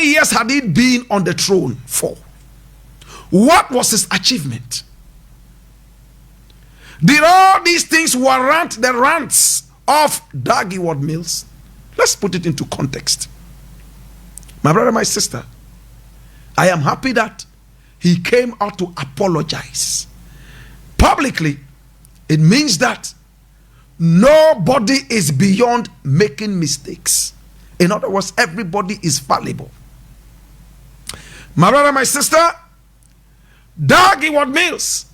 many years had he been on the throne for? What was his achievement? Did all these things warrant the rants of Dag Heward Mills? Let's put it into context. My brother, my sister, I am happy that he came out to apologize publicly. It means that nobody is beyond making mistakes. In other words, everybody is fallible. My brother, my sister, Dag Heward Mills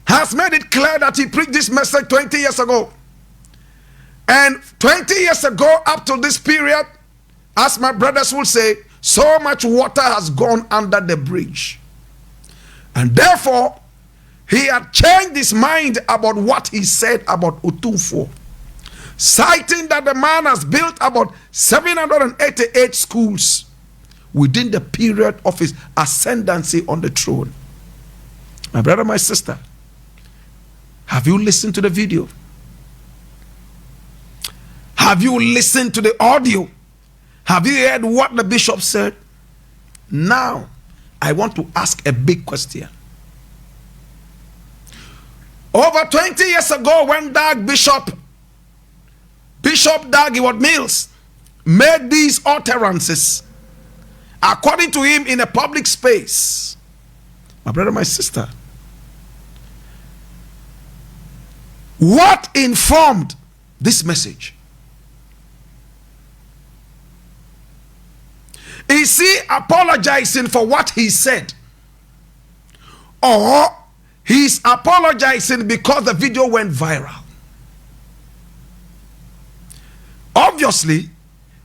has made it clear that he preached this message 20 years ago. And 20 years ago, up to this period, as my brothers will say, so much water has gone under the bridge. And therefore, he had changed his mind about what he said about Otumfuo, citing that the man has built about 788 schools within the period of his ascendancy on the throne. My brother, my sister, have you listened to the video? Have you listened to the audio? Have you heard what the bishop said? Now, I want to ask a big question. Over 20 years ago, when Bishop Dag Heward Mills made these utterances, according to him, in a public space, my brother, my sister, what informed this message? Is he apologizing for what he said? Or he's apologizing because the video went viral? Obviously,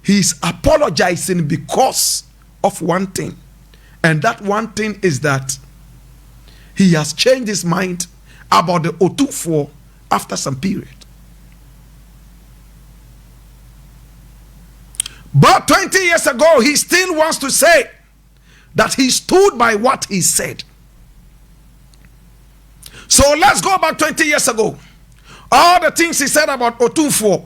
he's apologizing because of one thing. And that one thing is that he has changed his mind about the Otumfuo after some period. But 20 years ago, he still wants to say that he stood by what he said. So let's go back 20 years ago. All the things he said about Otumfuo: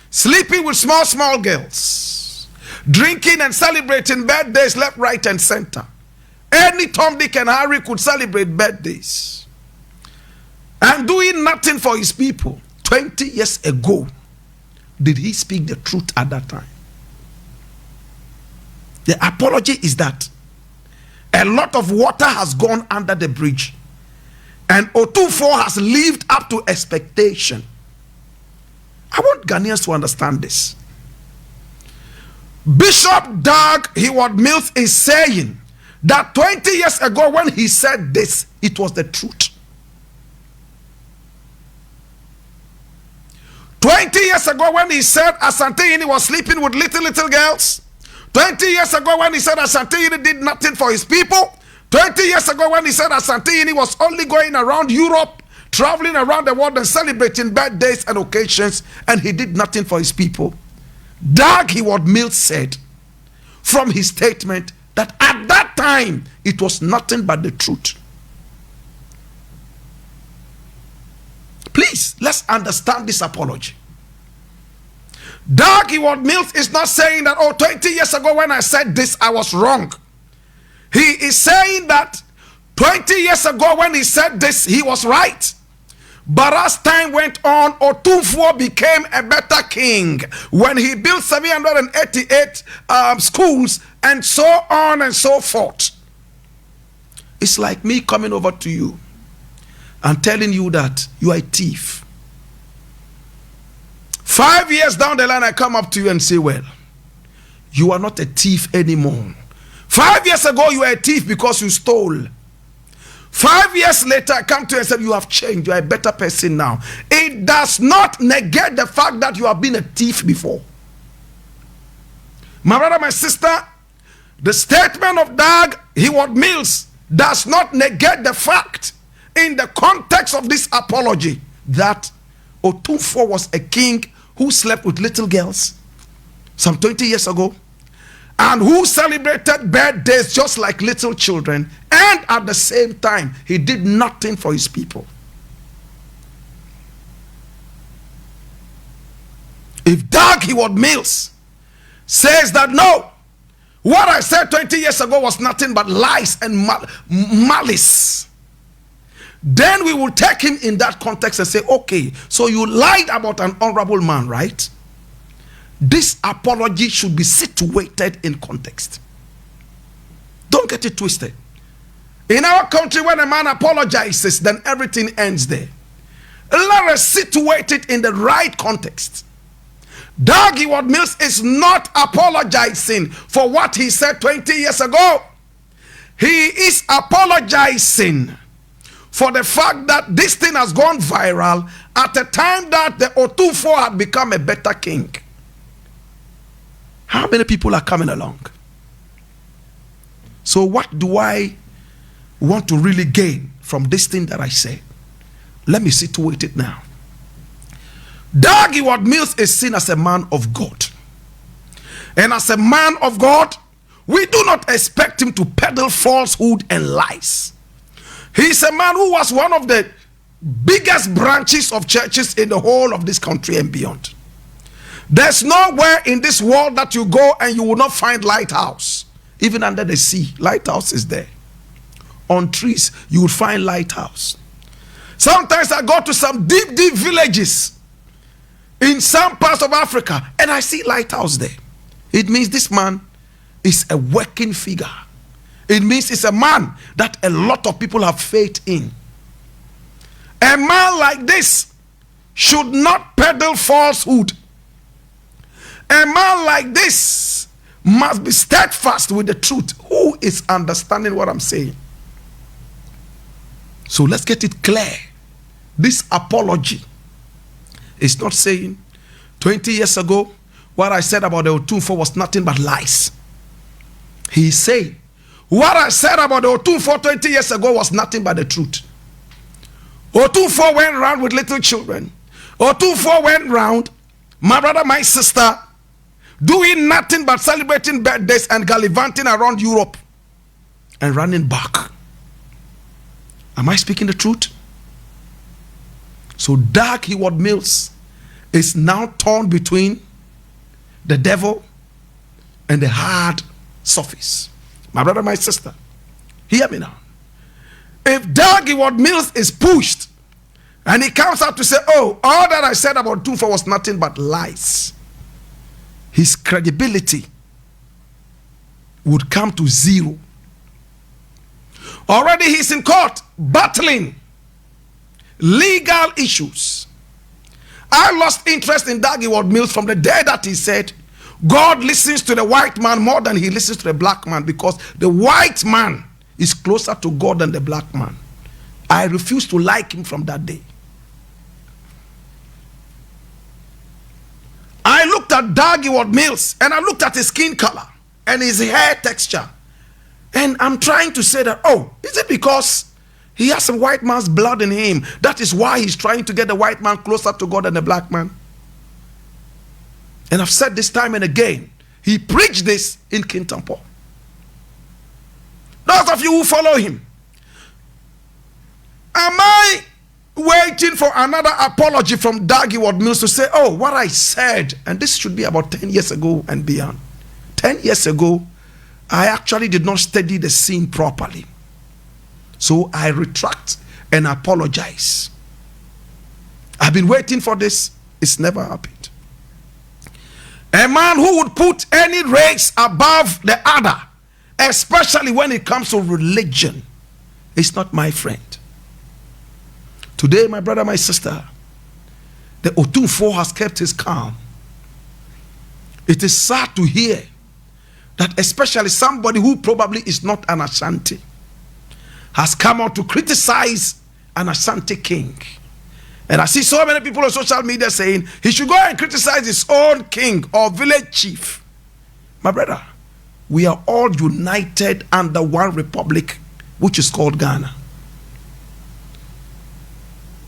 sleeping with small girls, drinking and celebrating birthdays left, right, and center. Any Tom, Dick, and Harry could celebrate birthdays. And doing nothing for his people. 20 years ago, did he speak the truth at that time? The apology is that a lot of water has gone under the bridge, and Otumfuo has lived up to expectation. I want Ghanaians to understand this. Bishop Dag Heward Mills is saying that 20 years ago when he said this, it was the truth. 20 years ago when he said Asante was sleeping with little girls. 20 years ago when he said Asante did nothing for his people. 20 years ago when he said Asante was only going around Europe, traveling around the world and celebrating birthdays and occasions, and he did nothing for his people. Dag Heward Mills said from his statement that at that time it was nothing but the truth. Please, let's understand this apology. Dag Heward Mills is not saying that, 20 years ago when I said this, I was wrong. He is saying that 20 years ago when he said this, he was right. But as time went on, Otumfuo became a better king when he built 788 schools and so on and so forth. It's like me coming over to you and telling you that you are a thief. 5 years down the line, I come up to you and say, well, you are not a thief anymore. 5 years ago, you were a thief because you stole. 5 years later, I come to you and say, you have changed. You are a better person now. It does not negate the fact that you have been a thief before. My brother, my sister, the statement of Dag Heward Mills does not negate the fact in the context of this apology that Otumfuo was a king who slept with little girls some 20 years ago, and who celebrated birthdays just like little children, and at the same time, he did nothing for his people. If Dag Heward Mills says that no, what I said 20 years ago was nothing but lies and malice, then we will take him in that context and say, okay, so you lied about an honorable man, right? This apology should be situated in context. Don't get it twisted. In our country, when a man apologizes, then everything ends there. Let us situate it in the right context. Dag Heward Mills is not apologizing for what he said 20 years ago. He is apologizing for the fact that this thing has gone viral at a time that the Otufo had become a better king. How many people are coming along? So what do I want to really gain from this thing that I say? Let me situate it now. Dag Heward Mills is seen as a man of God. And as a man of God, we do not expect him to peddle falsehood and lies. He's a man who was one of the biggest branches of churches in the whole of this country and beyond. There's nowhere in this world that you go and you will not find lighthouse. Even under the sea, lighthouse is there. On trees, you will find lighthouse. Sometimes I go to some deep villages in some parts of Africa and I see lighthouse there. It means this man is a working figure. It means it's a man that a lot of people have faith in. A man like this should not peddle falsehood. A man like this must be steadfast with the truth. Who is understanding what I'm saying? So let's get it clear. This apology is not saying 20 years ago what I said about the Otufo was nothing but lies. He's saying what I said about the Otufo 20 years ago was nothing but the truth. Otufo went around with little children. Otufo went around, my brother, my sister, doing nothing but celebrating birthdays and gallivanting around Europe and running back. Am I speaking the truth? So Dag Heward Mills is now torn between the devil and the hard surface. My brother, my sister, hear me now. If Dag Heward Mills is pushed and he comes out to say, oh, all that I said about Otufo was nothing but lies, his credibility would come to zero. Already he's in court battling legal issues. I lost interest in Dag Heward Mills from the day that he said God listens to the white man more than he listens to the black man, because the white man is closer to God than the black man. I refuse to like him from that day. I looked at Dag Heward Mills and I looked at his skin color and his hair texture, and I'm trying to say that, oh, is it because he has some white man's blood in him? That is why he's trying to get the white man closer to God than the black man. And I've said this time and again, he preached this in Kintampo. Those of you who follow him, am I waiting for another apology from Dag Heward Mills to say, oh, what I said, and this should be about 10 years ago and beyond. 10 years ago, I actually did not study the scene properly. So I retract and apologize. I've been waiting for this. It's never happened. A man who would put any race above the other, especially when it comes to religion, is not my friend. Today, my brother, my sister, the Otufo has kept his calm. It is sad to hear that especially somebody who probably is not an Ashanti has come out to criticize an Ashanti king. And I see so many people on social media saying he should go and criticize his own king or village chief. My brother, we are all united under one republic, which is called Ghana.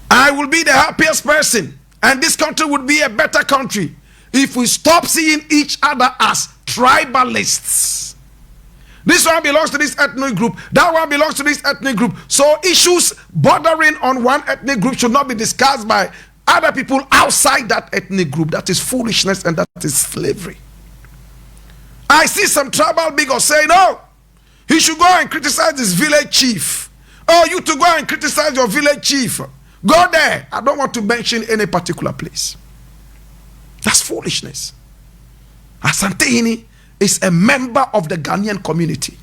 I will be the happiest person, and this country would be a better country if we stop seeing each other as tribalists. This one belongs to this ethnic group, that one belongs to this ethnic group. So issues bordering on one ethnic group should not be discussed by other people outside that ethnic group. That is foolishness and that is slavery. I see some tribal bigots saying, "Oh, he should go and criticize his village chief. Oh, you to go and criticize your village chief. Go there." I don't want to mention any particular place. That's foolishness. Asante Hini is a member of the Ghanaian community.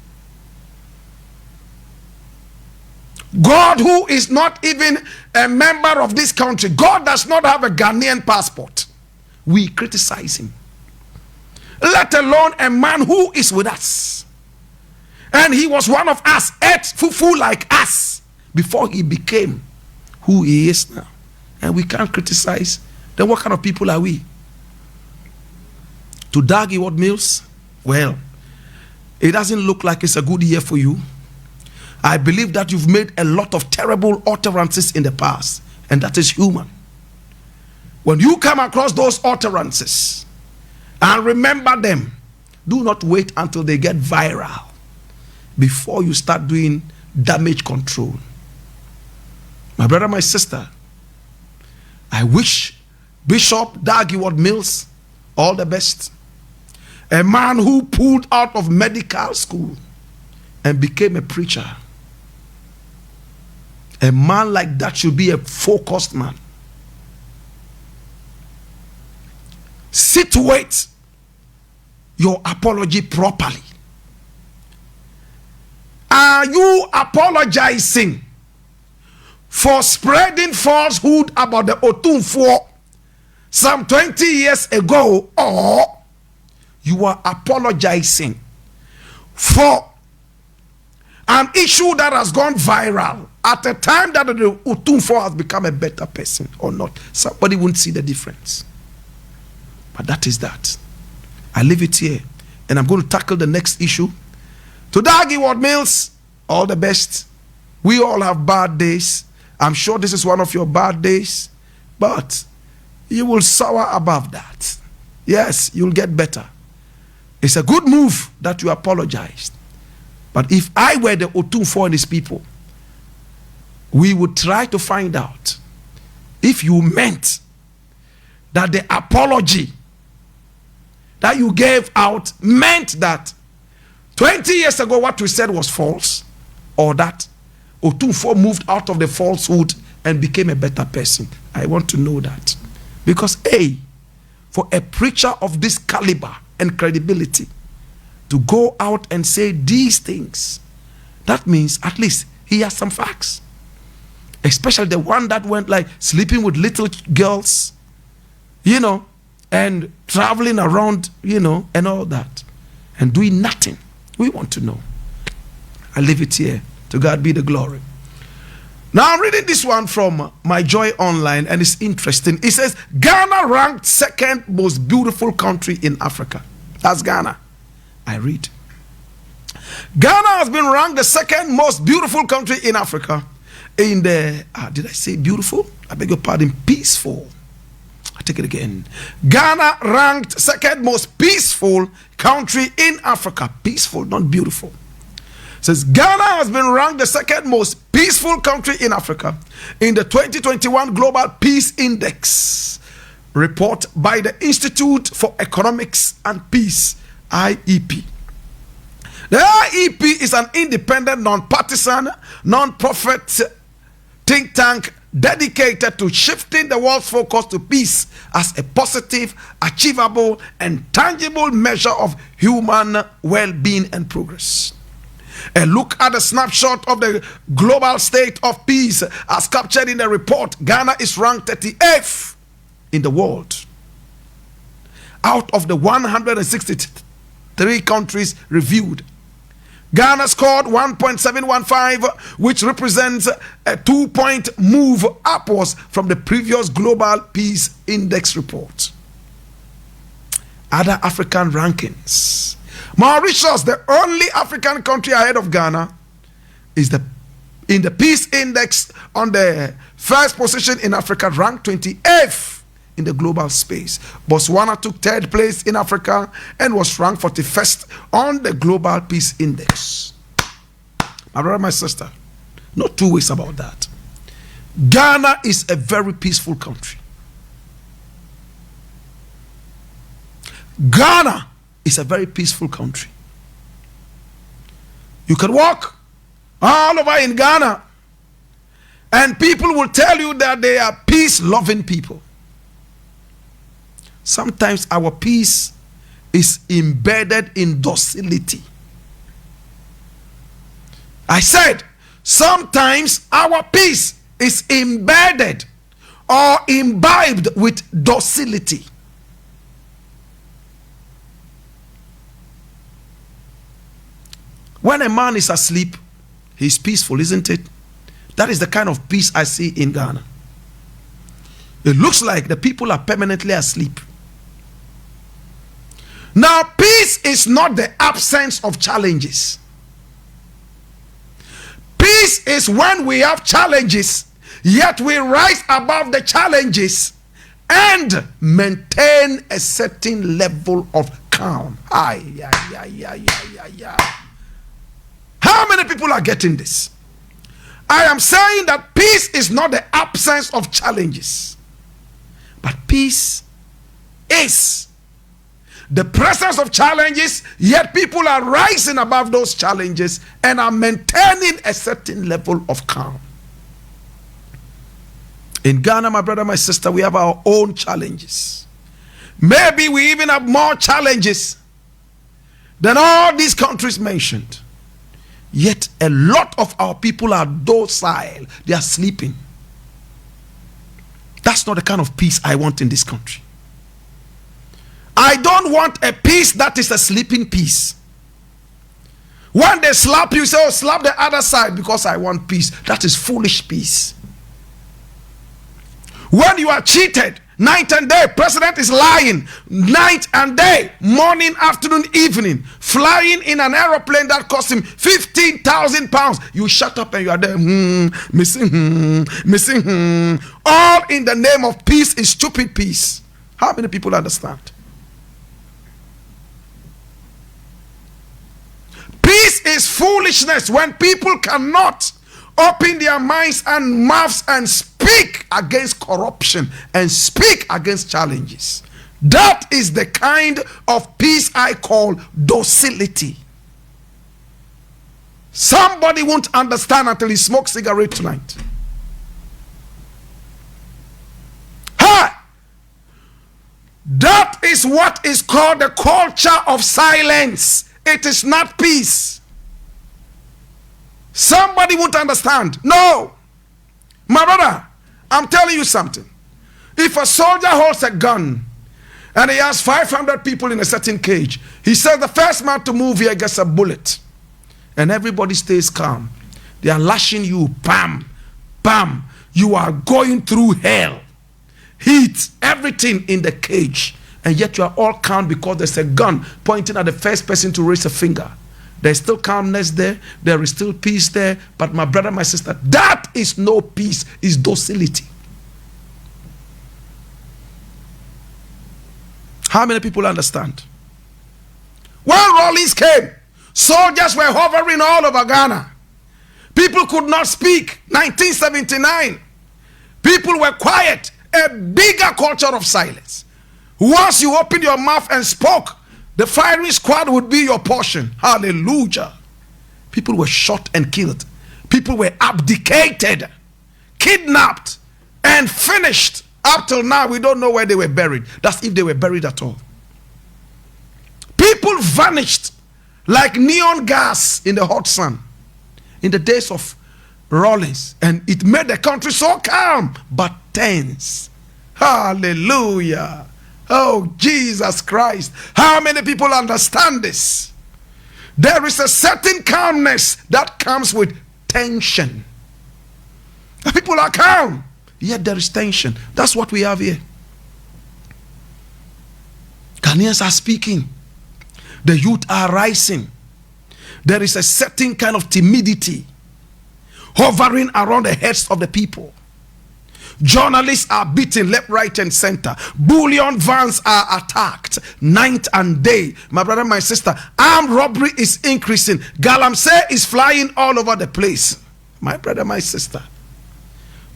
God, who is not even a member of this country, God does not have a Ghanaian passport. We criticize him. Let alone a man who is with us. And he was one of us, ate fufu like us before he became who he is now. And we can't criticize. Then what kind of people are we? To Dag Heward Mills, well, it doesn't look like it's a good year for you. I believe that you've made a lot of terrible utterances in the past, and that is human. When you come across those utterances and remember them, do not wait until they get viral before you start doing damage control. My brother, my sister, I wish Bishop Dag Heward Mills all the best. A man who pulled out of medical school and became a preacher. A man like that should be a focused man. Situate your apology properly. Are you apologizing for spreading falsehood about the Otumfuo some 20 years ago, or you are apologizing for an issue that has gone viral at a time that the Otumfuo has become a better person or not? Somebody won't see the difference. But that is that. I leave it here, and I'm going to tackle the next issue. To Dag Heward Mills, all the best. We all have bad days. I'm sure this is one of your bad days, but you will soar above that. Yes, you'll get better. It's a good move that you apologized. But if I were the Otumfuo and his people, we would try to find out if you meant that the apology that you gave out meant that 20 years ago what we said was false, or that Otumfuo moved out of the falsehood and became a better person. I want to know that. Because for a preacher of this caliber and credibility to go out and say these things, that means at least he has some facts. Especially the one that went like sleeping with little girls, and traveling around, and all that, and doing nothing. We want to know. I leave it here. To God be the glory. Now I'm reading this one from My Joy Online, and it's interesting. It says, Ghana ranked second most beautiful country in Africa. That's Ghana. I read. Ghana has been ranked the second most beautiful country in Africa. In the, did I say beautiful? I beg your pardon, peaceful. I take it again. Ghana ranked second most peaceful country in Africa. Peaceful, not beautiful. It says Ghana has been ranked the second most peaceful country in Africa in the 2021 Global Peace Index report by the Institute for Economics and Peace, IEP. The IEP is an independent, non-partisan, non-profit think tank dedicated to shifting the world's focus to peace as a positive, achievable, and tangible measure of human well-being and progress. A look at a snapshot of the global state of peace as captured in the report. Ghana is ranked 38th in the world out of the 163 countries reviewed. Ghana scored 1.715, which represents a 2-point move upwards from the previous Global Peace Index report. Other African rankings. Mauritius, the only African country ahead of Ghana, is in the Peace Index on the first position in Africa, ranked 28th in the global space. Botswana took 3rd place in Africa and was ranked 41st on the Global Peace Index. My brother, my sister, no two ways about that. Ghana is a very peaceful country. Ghana is a very peaceful country. You can walk all over in Ghana and people will tell you that they are peace-loving people. Sometimes our peace is embedded in docility. I said, sometimes our peace is embedded or imbibed with docility. When a man is asleep, he's peaceful, isn't it? That is the kind of peace I see in Ghana. It looks like the people are permanently asleep. Now, peace is not the absence of challenges. Peace is when we have challenges, yet we rise above the challenges and maintain a certain level of calm. How many people are getting this? I am saying that peace is not the absence of challenges, but peace is the presence of challenges, yet people are rising above those challenges and are maintaining a certain level of calm. In Ghana, my brother, my sister, we have our own challenges. Maybe we even have more challenges than all these countries mentioned. Yet a lot of our people are docile. They are sleeping. That's not the kind of peace I want in this country. I don't want a peace that is a sleeping peace. When they slap you, say, oh, slap the other side because I want peace. That is foolish peace. When you are cheated, night and day, president is lying, night and day, morning, afternoon, evening, flying in an aeroplane that cost him 15,000 pounds. You shut up and you are there, missing, all in the name of peace is stupid peace. How many people understand? Peace is foolishness when people cannot open their minds and mouths and speak against corruption and speak against challenges. That is the kind of peace I call docility. Somebody won't understand until he smokes cigarette tonight. That is what is called the culture of silence. It is not peace. Somebody won't understand. No. My brother, I'm telling you something. If a soldier holds a gun and he has 500 people in a certain cage, he says the first man to move here gets a bullet. And everybody stays calm. They are lashing you. Bam, bam. You are going through hell. Heat, everything in the cage. And yet you are all calm because there's a gun pointing at the first person to raise a finger. There's still calmness there. There is still peace there. But my brother, my sister, that is no peace. It's docility. How many people understand? When Rawlings came, soldiers were hovering all over Ghana. People could not speak. 1979. People were quiet. A bigger culture of silence. Once you opened your mouth and spoke, the firing squad would be your portion. Hallelujah. People were shot and killed. People were abdicated, kidnapped, and finished. Up till now, we don't know where they were buried. That's if they were buried at all. People vanished like neon gas in the hot sun in the days of Rawlings. And it made the country so calm, but tense. Hallelujah. Oh, Jesus Christ. How many people understand this? There is a certain calmness that comes with tension. The people are calm, yet there is tension. That's what we have here. Ghanaians are speaking. The youth are rising. There is a certain kind of timidity hovering around the heads of the people. Journalists are beaten left, right, and center. Bullion vans are attacked night and day. My brother, my sister, armed robbery is increasing. Galamsey is flying all over the place. My brother, my sister,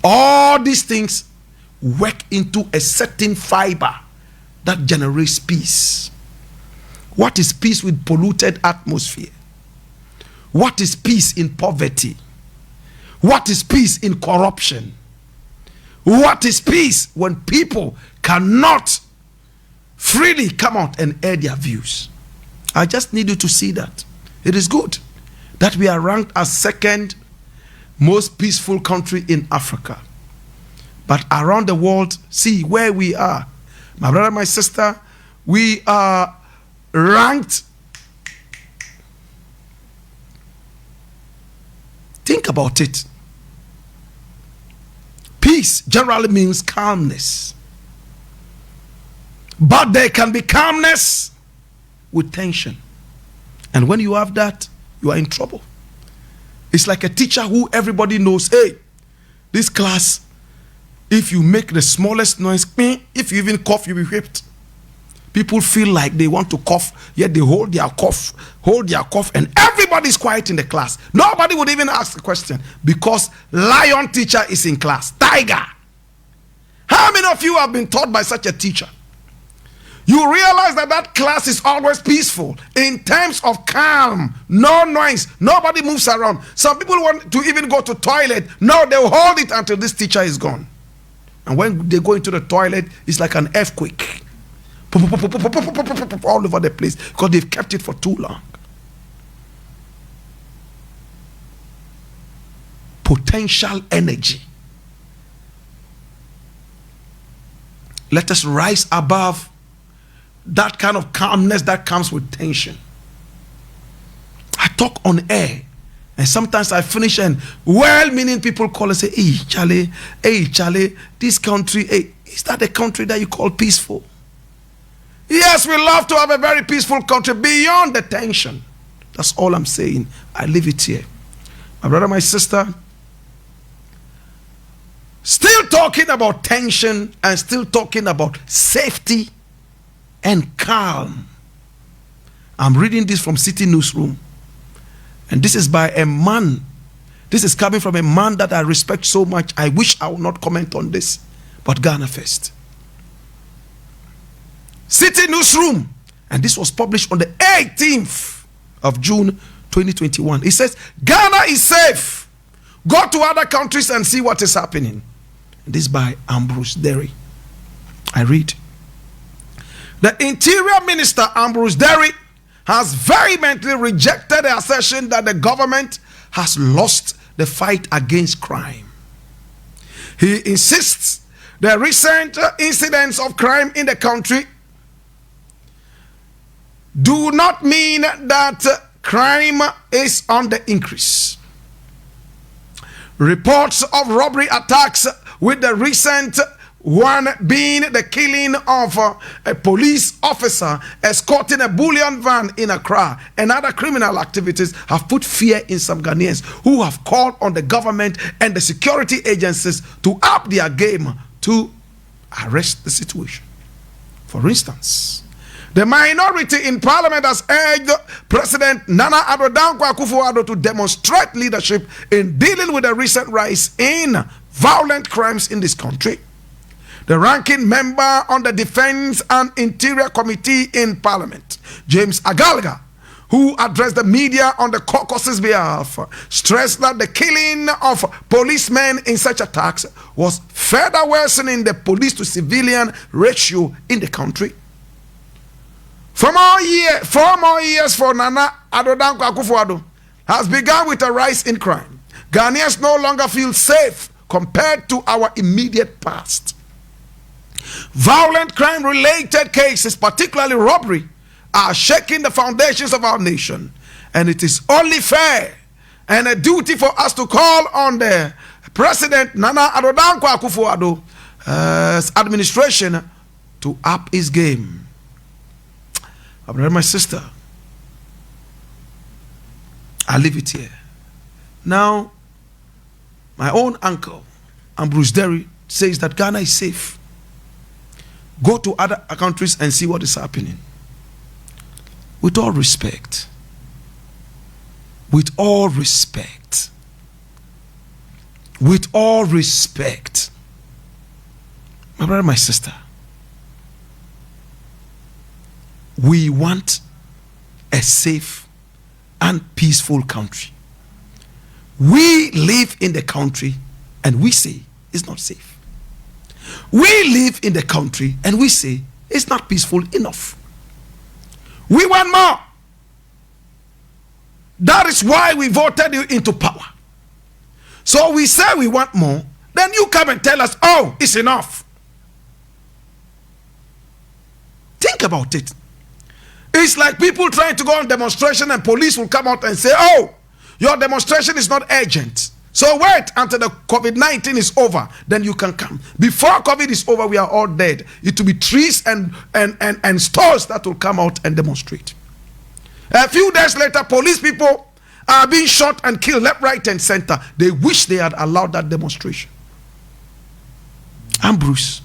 all these things work into a certain fiber that generates peace. What is peace with polluted atmosphere? What is peace in poverty? What is peace in corruption? What is peace when people cannot freely come out and air their views? I just need you to see that. It is good that we are ranked as second most peaceful country in Africa. But around the world, see where we are. My brother, my sister, we are ranked. Think about it. Peace generally means calmness. But there can be calmness with tension. And when you have that, you are in trouble. It's like a teacher who everybody knows, hey, this class, if you make the smallest noise, if you even cough, you'll be whipped. People feel like they want to cough, yet they hold their cough, and everybody's quiet in the class. Nobody would even ask a question because lion teacher is in class. Tiger. How many of you have been taught by such a teacher? You realize that that class is always peaceful in terms of calm, no noise, nobody moves around. Some people want to even go to toilet. No, they'll hold it until this teacher is gone. And when they go into the toilet, it's like an earthquake. All over the place because they've kept it for too long. Potential energy. Let us rise above that kind of calmness that comes with tension. I talk on air, and sometimes I finish and well-meaning people call and say, hey Charlie, this country, hey, is that the country that you call peaceful? Yes, we love to have a very peaceful country beyond the tension. That's all I'm saying. I leave it here. My brother, my sister, still talking about tension and still talking about safety and calm. I'm reading this from City Newsroom. And this is by a man. This is coming from a man that I respect so much. I wish I would not comment on this. But Ghana first. City Newsroom. And this was published on the 18th of June 2021. It says, Ghana is safe. Go to other countries and see what is happening. And this is by Ambrose Derry. I read. The Interior Minister, Ambrose Derry, has vehemently rejected the assertion that the government has lost the fight against crime. He insists the recent incidents of crime in the country do not mean that crime is on the increase. Reports of robbery attacks, with the recent one being the killing of a police officer escorting a bullion van in Accra, and other criminal activities, have put fear in some Ghanaians who have called on the government and the security agencies to up their game to arrest the situation. For instance, the minority in parliament has urged President Nana Addo Dankwa Akufo-Addo to demonstrate leadership in dealing with the recent rise in violent crimes in this country. The ranking member on the Defense and Interior Committee in Parliament, James Agalga, who addressed the media on the caucus's behalf, stressed that the killing of policemen in such attacks was further worsening the police to civilian ratio in the country. 4 more years for Nana Addo Dankwa Akufo-Addo has begun with a rise in crime. Ghanaians no longer feel safe compared to our immediate past. Violent crime-related cases, particularly robbery, are shaking the foundations of our nation. And it is only fair and a duty for us to call on the President Nana Addo Dankwa Akufo-Addo's administration to up his game. My brother, my sister, I leave it here. Now, my own uncle, Ambrose Derry, says that Ghana is safe. Go to other countries and see what is happening. With all respect, my brother, my sister, we want a safe and peaceful country. We live in the country and we say it's not safe. We live in the country and we say it's not peaceful enough. We want more. That is why we voted you into power. So we say we want more, then you come and tell us, oh, it's enough. Think about it. It's like people trying to go on demonstration and police will come out and say, oh, your demonstration is not urgent. So wait until the COVID-19 is over, then you can come. Before COVID is over, we are all dead. It will be trees and stores that will come out and demonstrate. A few days later, police people are being shot and killed left, right, and center. They wish they had allowed that demonstration. Ambrose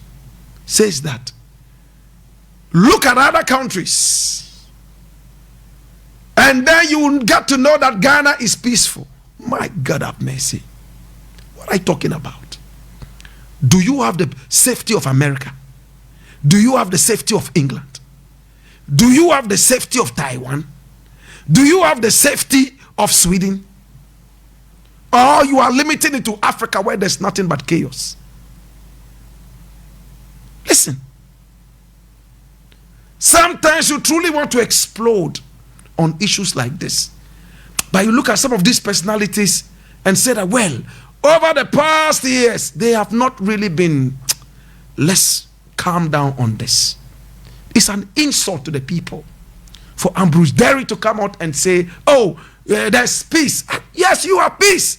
says that. Look at other countries, and then you will get to know that Ghana is peaceful. My God have mercy. What are you talking about? Do you have the safety of America? Do you have the safety of England? Do you have the safety of Taiwan? Do you have the safety of Sweden? Or you are limited into Africa where there's nothing but chaos? Listen. Sometimes you truly want to explode on issues like this. But you look at some of these personalities and say that, well, over the past years, they have not really been, let's calm down on this. It's an insult to the people for Ambrose Derry to come out and say, oh, there's peace. Yes, you have peace.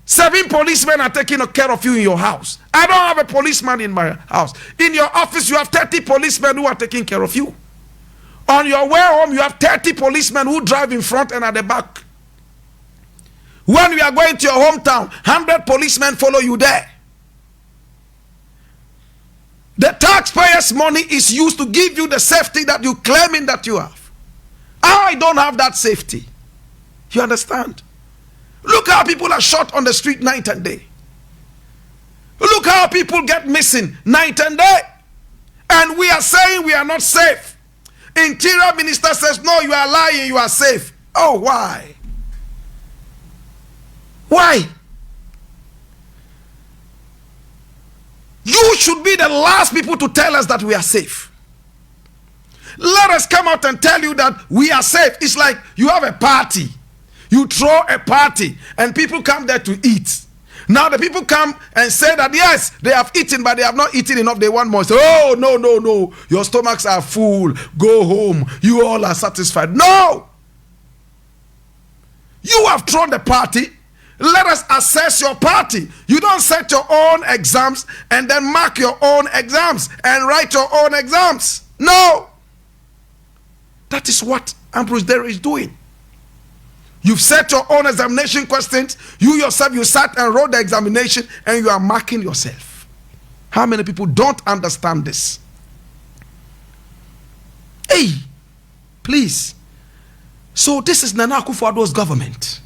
7 policemen are taking care of you in your house. I don't have a policeman in my house. In your office, you have 30 policemen who are taking care of you. On your way home, you have 30 policemen who drive in front and at the back. When we are going to your hometown, 100 policemen follow you there. The taxpayers' money is used to give you the safety that you claiming that you have. I don't have that safety. You understand? Look how people are shot on the street night and day. Look how people get missing night and day. And we are saying we are not safe. Interior Minister says, no, you are lying, you are safe. Oh, why? Why? You should be the last people to tell us that we are safe. Let us come out and tell you that we are safe. It's like you have a party. You throw a party and people come there to eat. Now the people come and say that yes, they have eaten, but they have not eaten enough. They want more. So, oh, no, no, no. Your stomachs are full. Go home. You all are satisfied. No. You have thrown the party. Let us assess your party. You don't set your own exams and then mark your own exams and write your own exams. No. That is what Ambrose Derry is doing. You've set your own examination questions. You yourself, you sat and wrote the examination and you are marking yourself. How many people don't understand this? Hey, please. So this is Nana Akufo-Addo's government.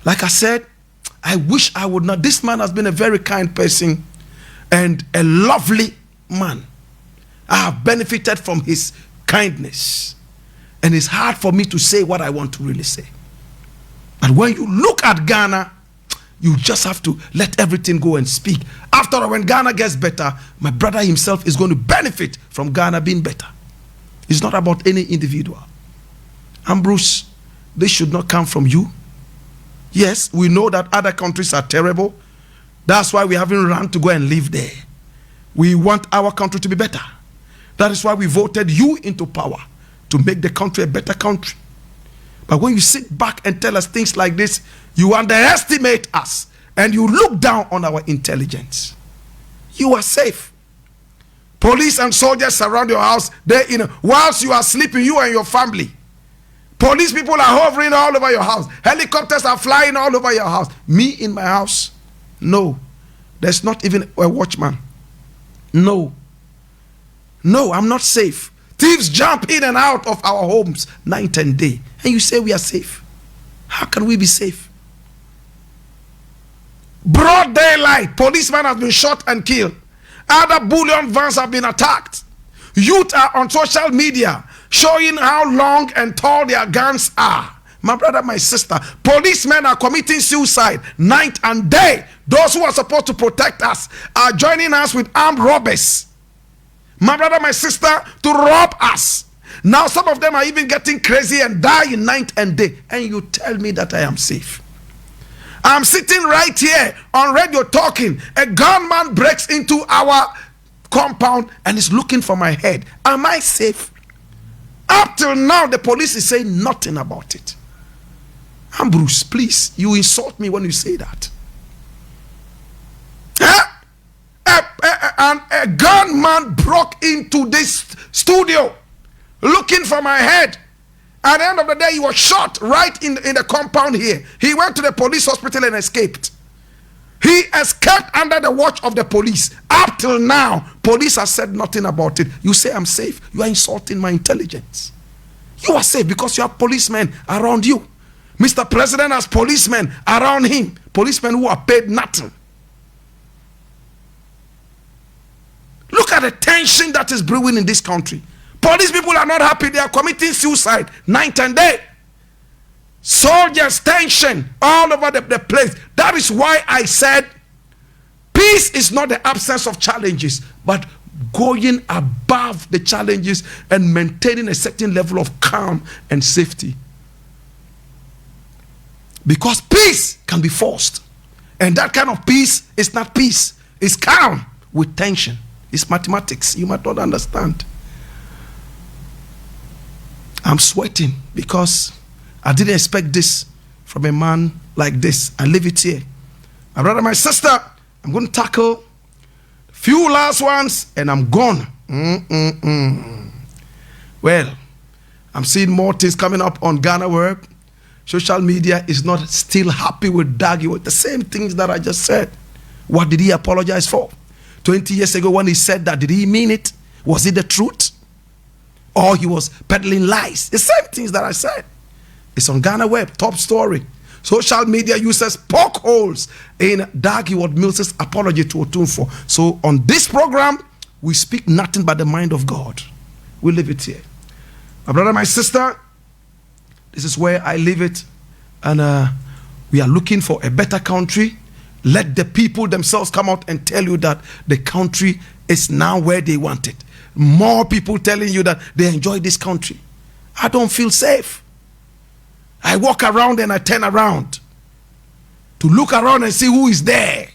Like I said, I wish I would not. This man has been a very kind person and a lovely man. I have benefited from his kindness. And it's hard for me to say what I want to really say. But when you look at Ghana, you just have to let everything go and speak. After all, when Ghana gets better, my brother himself is going to benefit from Ghana being better. It's not about any individual. Ambrose, this should not come from you. Yes, we know that other countries are terrible. That's why we haven't run to go and live there. We want our country to be better. That is why we voted you into power, to make the country a better country. But when you sit back and tell us things like this, you underestimate us and you look down on our intelligence. You are safe. Police and soldiers surround your house. Whilst you are sleeping, you and your family. Police people are hovering all over your house. Helicopters are flying all over your house. Me in my house? No. There's not even a watchman. No. No, I'm not safe. Thieves jump in and out of our homes night and day. And you say we are safe. How can we be safe? Broad daylight, policeman has been shot and killed. Other bullion vans have been attacked. Youth are on social media showing how long and tall their guns are. My brother, my sister, policemen are committing suicide night and day. Those who are supposed to protect us are joining us with armed robbers. My brother, my sister, to rob us. Now some of them are even getting crazy and dying night and day. And you tell me that I am safe. I'm sitting right here on radio talking. A gunman breaks into our compound and is looking for my head. Am I safe? Up till now, the police is saying nothing about it. Ambrose, please, you insult me when you say that. And a gunman broke into this studio looking for my head. At the end of the day, he was shot right in the compound here. He went to the police hospital and escaped. He escaped under the watch of the police. Up till now, police have said nothing about it. You say I'm safe. You are insulting my intelligence. You are safe because you have policemen around you. Mr. President has policemen around him. Policemen who are paid nothing. Look at the tension that is brewing in this country. Police people are not happy. They are committing suicide night and day. Soldiers, tension all over the place. That is why I said peace is not the absence of challenges, but going above the challenges and maintaining a certain level of calm and safety. Because peace can be forced. And that kind of peace is not peace. It's calm with tension. It's mathematics. You might not understand. I'm sweating because I didn't expect this from a man like this. I leave it here. My brother, my sister, I'm going to tackle a few last ones and I'm gone. Well, I'm seeing more things coming up on Ghana Web. Social media is not still happy with Dag Heward. The same things that I just said. What did he apologize for? 20 years ago when he said that, did he mean it? Was it the truth? Or he was peddling lies? The same things that I said. It's on Ghana Web, top story. Social media users poke holes in Dag Heward Mills' apology to Otunfo. So on this program, we speak nothing but the mind of God. We leave it here. My brother, my sister, this is where I leave it. And we are looking for a better country. Let the people themselves come out and tell you that the country is now where they want it. More people telling you that they enjoy this country. I don't feel safe. I walk around and I turn around to look around and see who is there.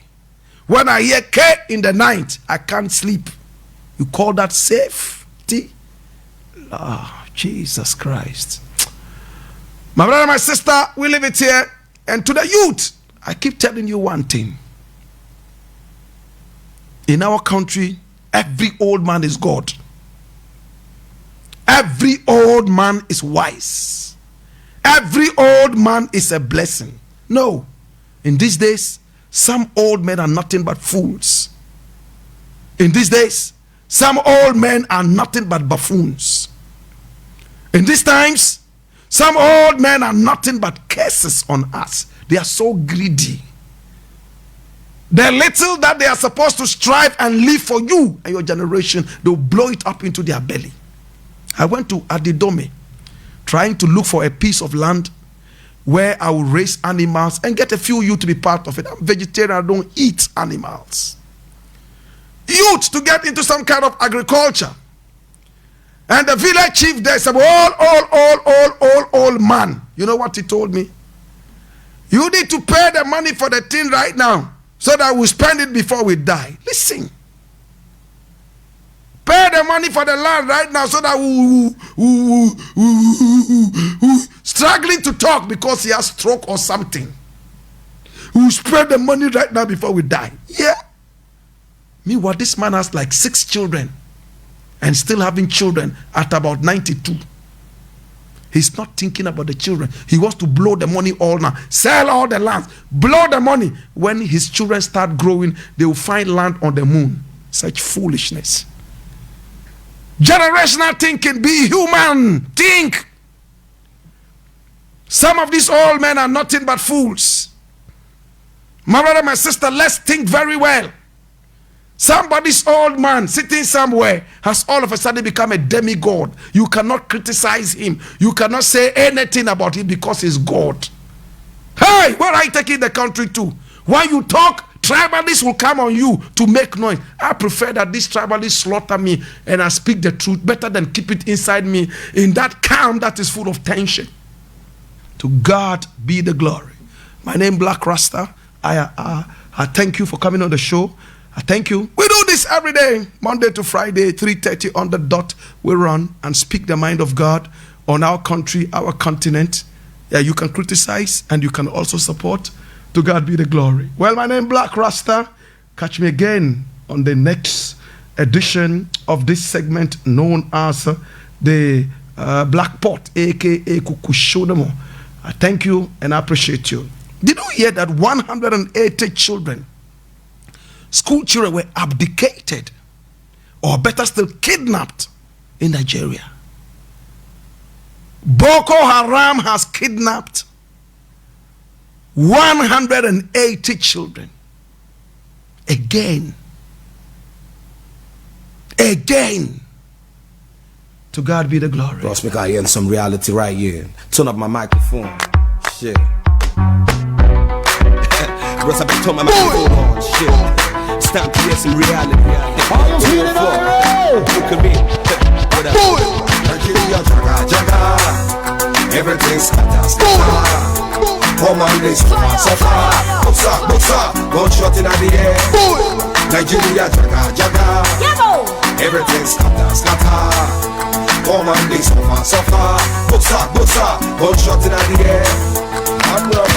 When I hear K in the night, I can't sleep. You call that safety? Oh, Jesus Christ. My brother, my sister, we leave it here. And to the youth, I keep telling you one thing. In our country, every old man is God. Every old man is wise. Every old man is a blessing. No. In these days, some old men are nothing but fools. In these days, some old men are nothing but buffoons. In these times, some old men are nothing but curses on us. They are so greedy. The little that they are supposed to strive and live for you and your generation, they'll blow it up into their belly. I went to Adidome, trying to look for a piece of land where I will raise animals and get a few youth to be part of it. I'm vegetarian, I don't eat animals. Youth to get into some kind of agriculture. And the village chief there said, old man. You know what he told me? You need to pay the money for the thing right now so that we spend it before we die. Listen. Pay the money for the land right now so that we struggling to talk because he has stroke or something. We spend the money right now before we die. Yeah. Meanwhile, this man has like 6 children and still having children at about 92. He's not thinking about the children. He wants to blow the money all now. Sell all the land. Blow the money. When his children start growing, they will find land on the moon. Such foolishness. Generational thinking. Be human. Think. Some of these old men are nothing but fools. My brother, my sister, let's think very well. Somebody's old man sitting somewhere has all of a sudden become a demigod. You cannot criticize him. You cannot say anything about him because he's God. Hey, where are you taking the country to? When you talk, tribalists will come on you to make noise. I prefer that these tribalists slaughter me and I speak the truth better than keep it inside me in that calm that is full of tension. To God be the glory. My name Black Rasta. I thank you for coming on the show. I thank you. We do this every day, Monday to Friday, 3:30 on the dot. We run and speak the mind of God on our country, our continent. Yeah, you can criticize and you can also support. To God be the glory. Well, my name Black Rasta. Catch me again on the next edition of this segment known as the Black Pot, aka Kukushodemo. I thank you and I appreciate you. Did you hear that 180 children, school children, were abdicated, or better still, kidnapped in Nigeria? Boko Haram has kidnapped 180 children. Again. To God be the glory. Ross, we got hearing some reality right here. Turn up my microphone. Shit. Ross, I been turn my microphone on. Shit. It's time to hear some reality. Look at me. What up? Nigeria, jaga, jaga. Everything's scatter. Come on, this suffer. Boxa, gunshot in the air. Nigeria, jaga, jaga. Everything's scatter. Come on, this suffer. Boxa, gunshot in the air. I'm not